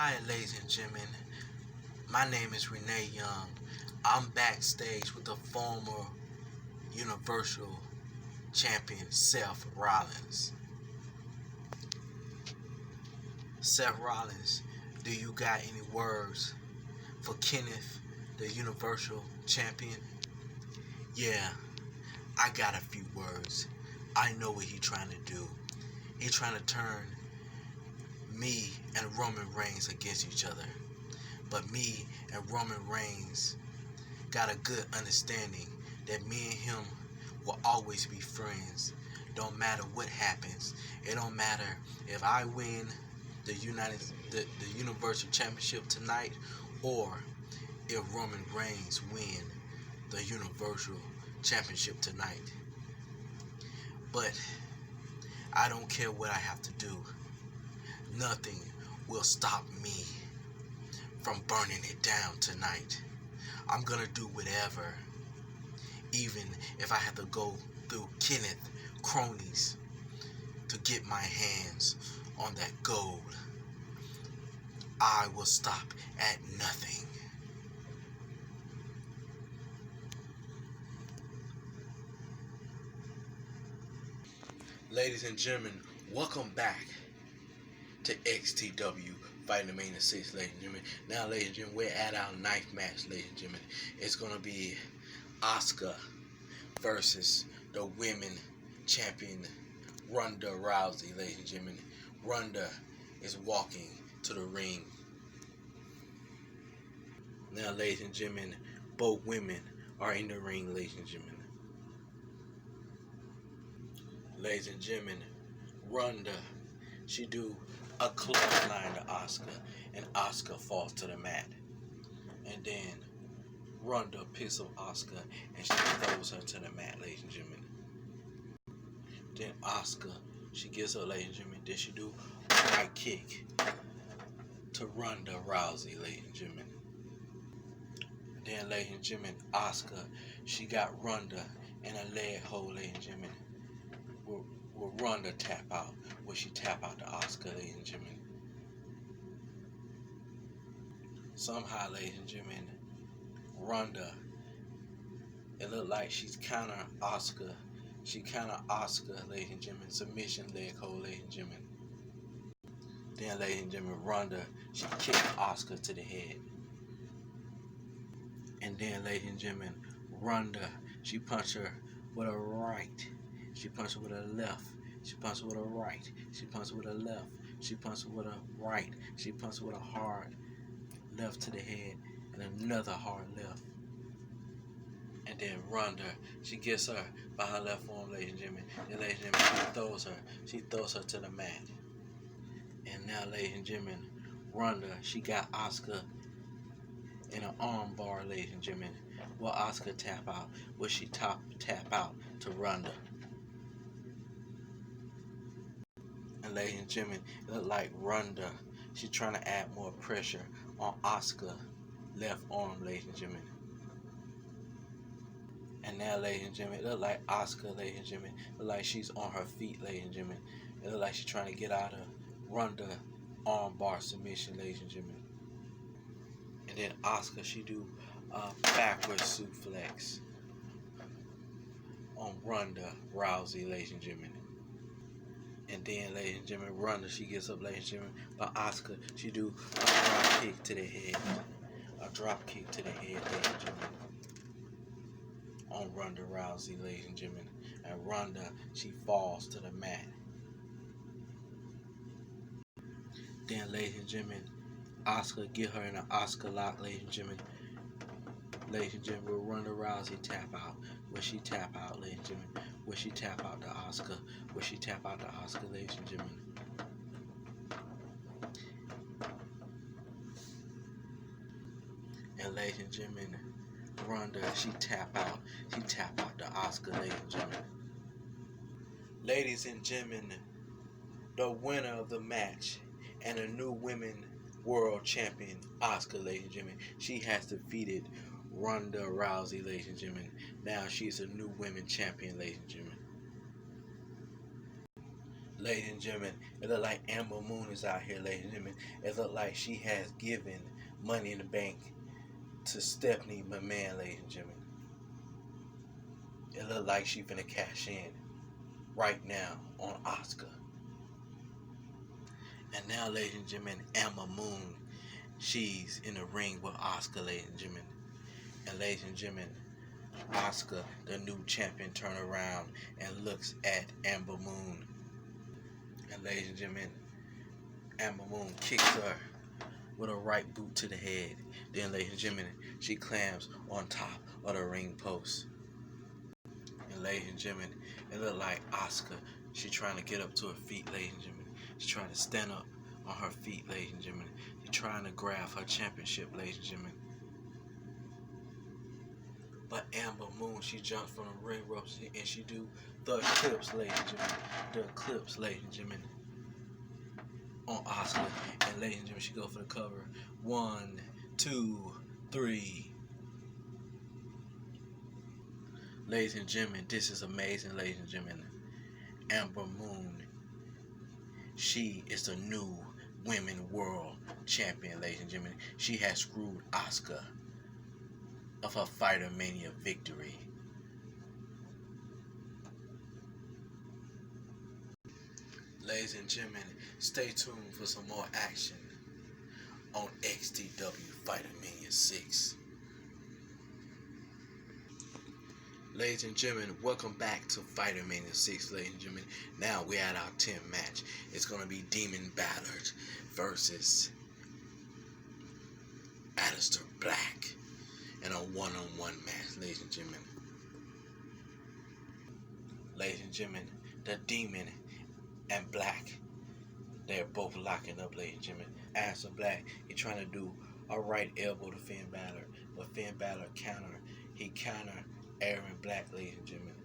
Hi, ladies and gentlemen. My name is Renee Young. I'm backstage with the former Universal Champion Seth Rollins. Seth Rollins, do you got any words for Kenneth, the Universal Champion? Yeah, I got a few words. I know what he trying to do. He trying to turn me and Roman Reigns against each other. But me and Roman Reigns got a good understanding that me and him will always be friends. Don't matter what happens. It don't matter if I win the Universal Championship tonight or if Roman Reigns win the Universal Championship tonight. But I don't care what I have to do. Nothing will stop me from burning it down tonight. I'm gonna do whatever, even if I have to go through Kenneth cronies to get my hands on that gold. I will stop at nothing. Ladies and gentlemen, welcome back to Xtw Fightmania 6, ladies and gentlemen. Now, ladies and gentlemen, we're at our ninth match, ladies and gentlemen. It's going to be Asuka versus the women champion Ronda Rousey, ladies and gentlemen. Ronda is walking to the ring. Now, ladies and gentlemen, both women are in the ring, ladies and gentlemen. Ladies and gentlemen, Ronda, she do a clothesline to Asuka, and Asuka falls to the mat. And then Ronda picks up Asuka and she throws her to the mat, ladies and gentlemen. Then Asuka, she gets up, ladies and gentlemen. Then she do a right kick to Ronda Rousey, ladies and gentlemen. Then, ladies and gentlemen, Asuka, she got Ronda in a leg hold, ladies and gentlemen. Will Ronda tap out? Will she tap out to Asuka, ladies and gentlemen? Somehow, ladies and gentlemen, Ronda, it looked like she's counter Asuka. She counter Asuka, ladies and gentlemen. Submission leg hold, ladies and gentlemen. Then, ladies and gentlemen, Ronda, she kicked Asuka to the head. And then, ladies and gentlemen, Ronda, she punched her with a right. She punched her with a left. She punched her with a right. She punched her with a left. She punched her with a right. She punched her with a hard left to the head and another hard left. And then Ronda, she gets her by her left arm, ladies and gentlemen. And ladies and gentlemen, she throws her to the mat. And now, ladies and gentlemen, Ronda, she got Asuka in an arm bar, ladies and gentlemen. Will Asuka tap out? Will she tap out to Ronda? And ladies and gentlemen, it looked like Ronda, she's trying to add more pressure on Asuka left arm, ladies and gentlemen. And now, ladies and gentlemen, it looked like Asuka, ladies and gentlemen, it looked like she's on her feet, ladies and gentlemen. It looked like she's trying to get out of Ronda arm bar submission, ladies and gentlemen. And then Asuka, she do a backwards suplex on Ronda Rousey, ladies and gentlemen. And then, ladies and gentlemen, Ronda, she gets up, ladies and gentlemen. But Asuka, she do a drop kick to the head. A drop kick to the head, ladies and gentlemen. On Ronda Rousey, ladies and gentlemen. And Ronda, she falls to the mat. Then, ladies and gentlemen, Asuka get her in an Asuka lock, ladies and gentlemen. Ladies and gentlemen, will Ronda Rousey tap out? Will she tap out, ladies and gentlemen? Will she tap out to Asuka? Will she tap out to Asuka, ladies and gentlemen? And ladies and gentlemen, Ronda, she tap out. She tap out to Asuka, ladies and gentlemen. Ladies and gentlemen, the winner of the match and a new women world champion, Asuka, ladies and gentlemen. She has defeated Ronda Rousey, ladies and gentlemen. Now she's a new women champion, ladies and gentlemen. Ladies and gentlemen, it look like Amber Moon is out here, ladies and gentlemen. It look like she has given money in the bank to Stephanie McMahon, ladies and gentlemen. It look like she finna cash in right now on Asuka. And now, ladies and gentlemen, Amber Moon, she's in the ring with Asuka, ladies and gentlemen. And ladies and gentlemen, Asuka, the new champion, turn around and looks at Amber Moon. And ladies and gentlemen, Amber Moon kicks her with a right boot to the head. Then, ladies and gentlemen, she clams on top of the ring post. And ladies and gentlemen, it look like Asuka, she trying to get up to her feet, ladies and gentlemen. She's trying to stand up on her feet, ladies and gentlemen. She's trying to grab her championship, ladies and gentlemen. But Amber Moon, she jumps from the ring ropes and she do the eclipse, ladies and gentlemen. The eclipse, ladies and gentlemen, on Asuka. And ladies and gentlemen, she go for the cover. 1, 2, 3. Ladies and gentlemen, this is amazing, ladies and gentlemen. Amber Moon, she is the new Women World Champion, ladies and gentlemen. She has screwed Asuka of her Fightmania victory. Ladies and gentlemen, stay tuned for some more action on Xtw Fightmania 6. Ladies and gentlemen, welcome back to Fightmania 6, ladies and gentlemen. Now we're at our 10th match. It's going to be Demon Balor versus Alistair Black in a one-on-one match, ladies and gentlemen. Ladies and gentlemen, the Demon and Black, they're both locking up, ladies and gentlemen. Alistair Black, he's trying to do a right elbow to Finn Balor, but Finn Balor he counter Aaron Black, ladies and gentlemen.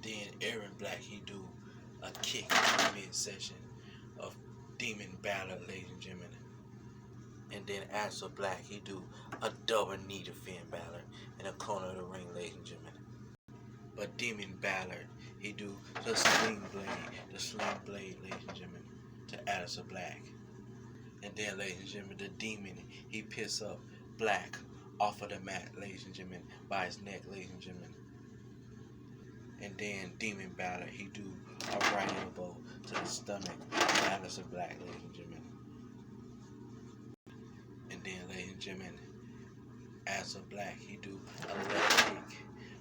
Then Aaron Black, he do a kick in the midsection of Demon Balor, ladies and gentlemen. And then Alistair Black, he do a double knee to Finn Balor in the corner of the ring, ladies and gentlemen. But Demon Balor, he do the sling blade, ladies and gentlemen, to Alistair Black. And then, ladies and gentlemen, the Demon, he picks up Black off of the mat, ladies and gentlemen, by his neck, ladies and gentlemen. And then Demon Balor, he do a right elbow to the stomach of Alistair Black, ladies and gentlemen. And then, ladies and gentlemen, Alistair Black, he do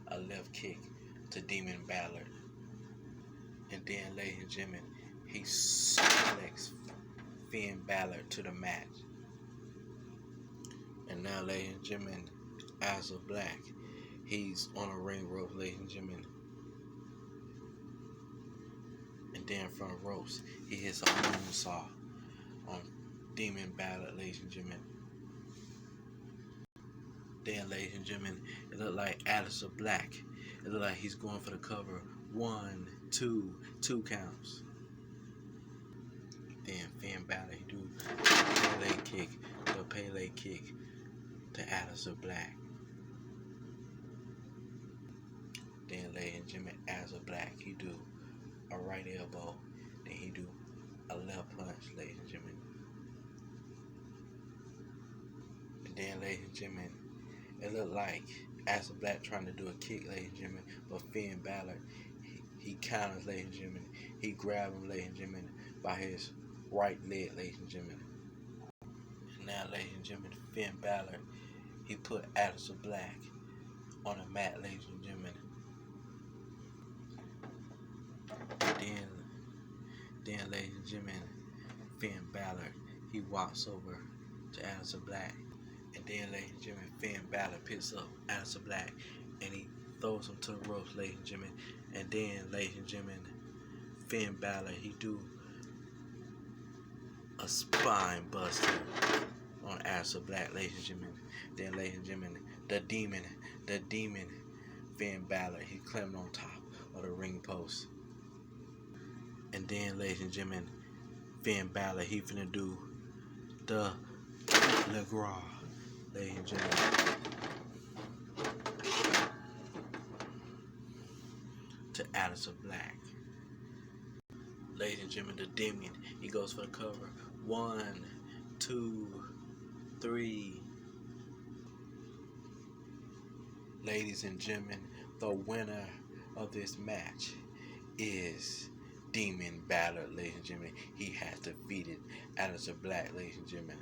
a left kick to Demon Balor. And then, ladies and gentlemen, he suplexes Finn Balor to the mat. And now, ladies and gentlemen, Alistair Black, he's on a ring rope, ladies and gentlemen. And then from the ropes, he hits a moonsault on Demon Balor, ladies and gentlemen. Then, ladies and gentlemen, it looked like Alistair Black. It looked like he's going for the cover. 1, 2, 2 counts. Then Finn Balor, he do the Pele kick to Alistair Black. Then, ladies and gentlemen, Alistair Black, he do a right elbow. Then he do a left punch, ladies and gentlemen. And then, ladies and gentlemen, it looked like Alistair Black trying to do a kick, ladies and gentlemen, but Finn Balor, he counters, ladies and gentlemen. He grabbed him, ladies and gentlemen, by his right leg, ladies and gentlemen. And now, ladies and gentlemen, Finn Balor, he put Alistair Black on the mat, ladies and gentlemen. Then, ladies and gentlemen, Finn Balor, he walks over to Alistair Black. And then, ladies and gentlemen, Finn Balor picks up Alistair Black and he throws him to the ropes, ladies and gentlemen. And then, ladies and gentlemen, Finn Balor, he do a spine buster on Alistair Black, ladies and gentlemen. Then, ladies and gentlemen, the demon, Finn Balor, he climbed on top of the ring post. And then, ladies and gentlemen, Finn Balor, he finna do the Le Gras, ladies and gentlemen. To Alistair Black. Ladies and gentlemen, the Demon. He goes for the cover. 1, 2, 3. Ladies and gentlemen, the winner of this match is Demon Balor, ladies and gentlemen. He has defeated Alistair Black, ladies and gentlemen.